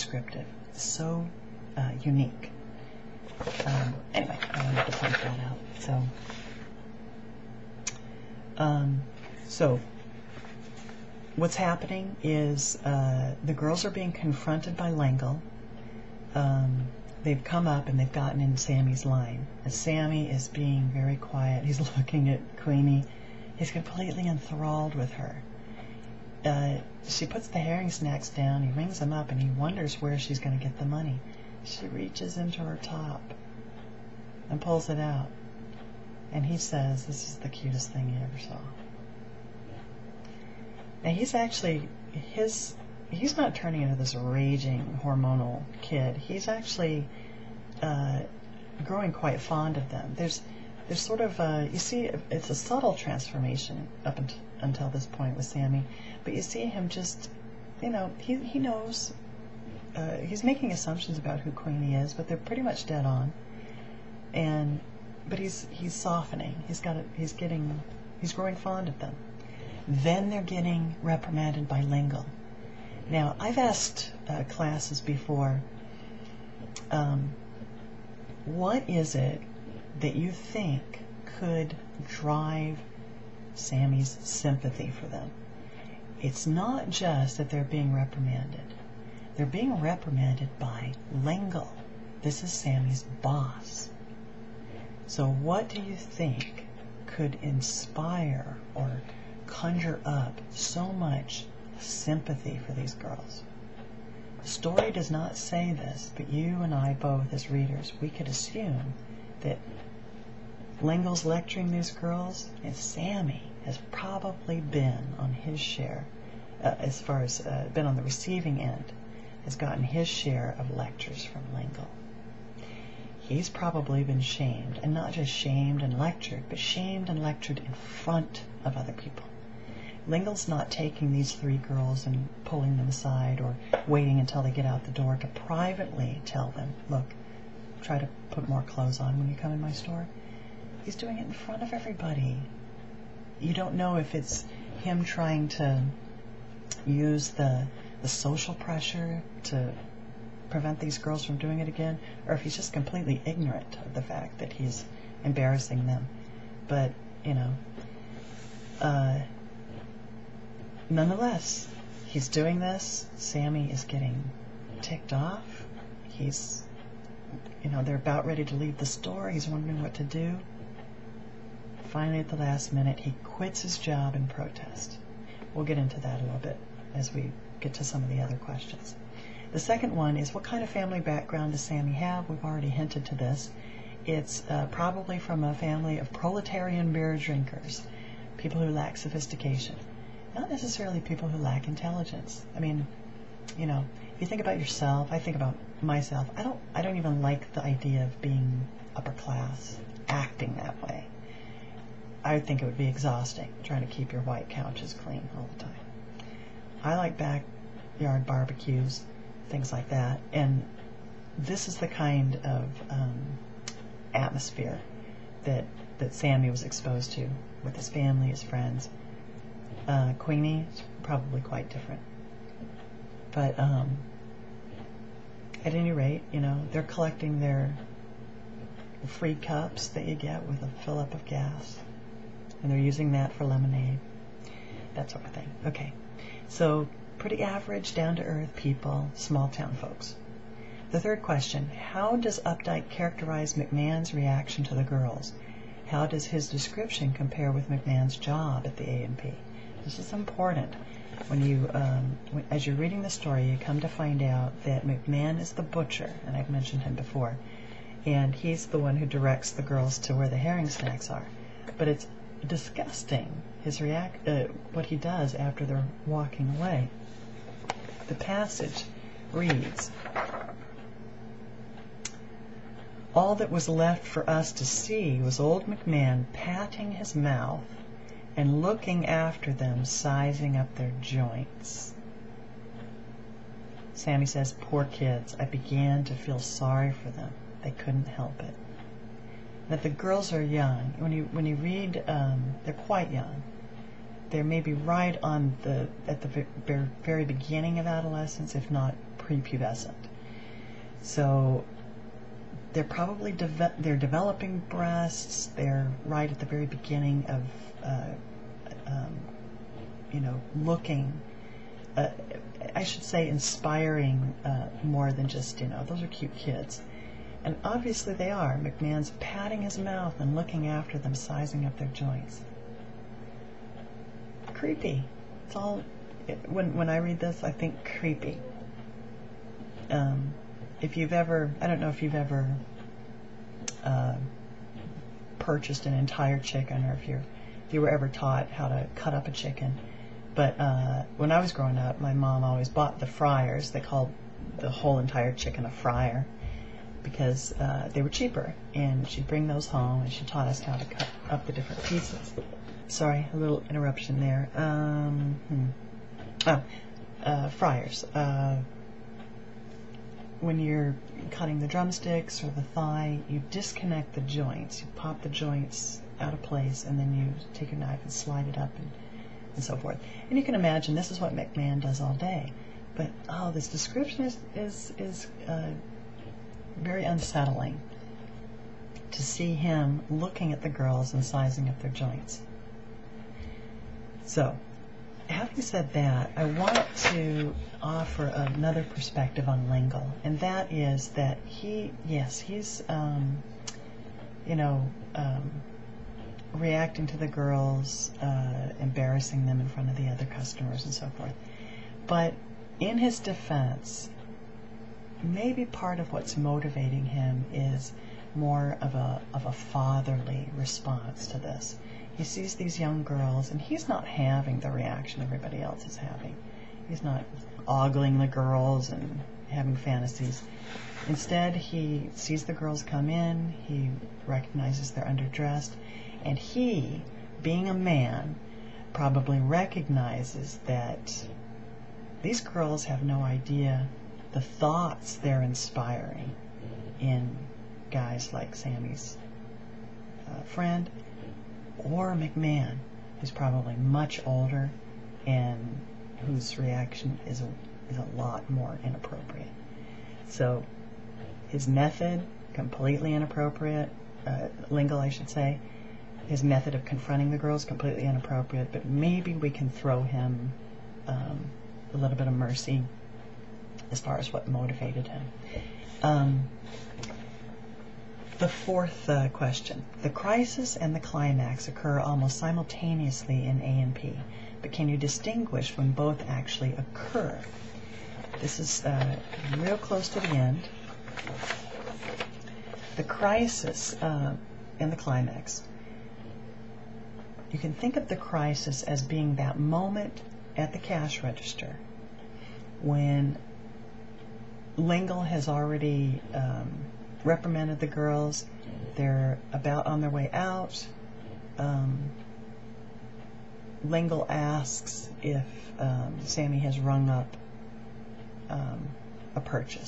descriptive, so unique. Anyway, I wanted to point that out. So what's happening is the girls are being confronted by L'Engle. They've come up and they've gotten in Sammy's line. And Sammy is being very quiet. He's looking at Queenie. He's completely enthralled with her. She puts the herring snacks down. He rings them up and he wonders where she's going to get the money. She reaches into her top and pulls it out. And he says, "This is the cutest thing you ever saw." Now he's actually, he's not turning into this raging hormonal kid. He's actually growing quite fond of them. There's sort of you see, it's a subtle transformation up until this point with Sammy, but you see him just, he knows, he's making assumptions about who Queenie is, but they're pretty much dead on. But he's softening. He's growing fond of them. Then they're getting reprimanded by L'Engle. Now, I've asked classes before, what is it that you think could drive Sammy's sympathy for them? It's not just that they're being reprimanded. They're being reprimanded by L'Engle. This is Sammy's boss. So what do you think could inspire or conjure up so much sympathy for these girls? The story does not say this, but you and I both, as readers, we could assume that L'Engle's lecturing these girls, and Sammy has probably been on his share, as far as been on the receiving end, has gotten his share of lectures from L'Engle. He's probably been shamed, and not just shamed and lectured, but shamed and lectured in front of other people. L'Engle's not taking these three girls and pulling them aside or waiting until they get out the door to privately tell them, "Look, try to put more clothes on when you come in my store." He's doing it in front of everybody. You don't know if it's him trying to use the social pressure to prevent these girls from doing it again, or if he's just completely ignorant of the fact that he's embarrassing them. But, nonetheless, he's doing this. Sammy is getting ticked off. They're about ready to leave the store. He's wondering what to do. Finally, at the last minute, he quits his job in protest. We'll get into that a little bit as we get to some of the other questions. The second one is, what kind of family background does Sammy have? We've already hinted to this. It's probably from a family of proletarian beer drinkers, people who lack sophistication. Not necessarily people who lack intelligence. I mean, you think about yourself, I think about myself. I don't even like the idea of being upper class, acting that way. I think it would be exhausting trying to keep your white couches clean all the time. I like backyard barbecues, things like that, and this is the kind of atmosphere that Sammy was exposed to with his family, his friends. Queenie is probably quite different, but at any rate, they're collecting their free cups that you get with a fill-up of gas, and they're using that for lemonade, that sort of thing. Okay, so pretty average, down-to-earth people, small-town folks. The third question, how does Updike characterize McMahon's reaction to the girls? How does his description compare with McMahon's job at the A&P? This is important. When you, as you're reading the story, you come to find out that McMahon is the butcher, and I've mentioned him before, and he's the one who directs the girls to where the herring snacks are. But it's disgusting, what he does after they're walking away. The passage reads, "All that was left for us to see was old McMahon patting his mouth and looking after them, sizing up their joints." Sammy says, "Poor kids, I began to feel sorry for them. They couldn't help it." That the girls are young. When you read, they're quite young. They're maybe right at the very beginning of adolescence, if not prepubescent. So they're probably they're developing breasts. They're right at the very beginning of looking. I should say inspiring more than just, those are cute kids. And obviously they are. McMahon's patting his mouth and looking after them, sizing up their joints. Creepy. It's all, when I read this, I think creepy. If you've ever, I don't know if you've ever purchased an entire chicken, or if you were ever taught how to cut up a chicken. But when I was growing up, my mom always bought the fryers. They called the whole entire chicken a fryer because they were cheaper. And she'd bring those home, and she taught us how to cut up the different pieces. Sorry, a little interruption there. Fryers. When you're cutting the drumsticks or the thigh, you disconnect the joints. You pop the joints out of place, and then you take your knife and slide it up and so forth. And you can imagine this is what McMahon does all day. But this description is very unsettling to see him looking at the girls and sizing up their joints. So, having said that, I want to offer another perspective on Lingle, and that is that he's reacting to the girls, embarrassing them in front of the other customers and so forth. But in his defense, maybe part of what's motivating him is more of a fatherly response to this. He sees these young girls, and he's not having the reaction everybody else is having. He's not ogling the girls and having fantasies. Instead, he sees the girls come in, he recognizes they're underdressed, and he, being a man, probably recognizes that these girls have no idea the thoughts they're inspiring in guys like Sammy's friend, or McMahon, who's probably much older and whose reaction is a lot more inappropriate. So his method, completely inappropriate. Lingle, I should say. His method of confronting the girls, completely inappropriate, but maybe we can throw him a little bit of mercy as far as what motivated him. The fourth question. The crisis and the climax occur almost simultaneously in A and P, but can you distinguish when both actually occur? This is real close to the end. The crisis and the climax. You can think of the crisis as being that moment at the cash register when Lingle has already reprimanded the girls. They're about on their way out. Lingle asks if Sammy has rung up a purchase.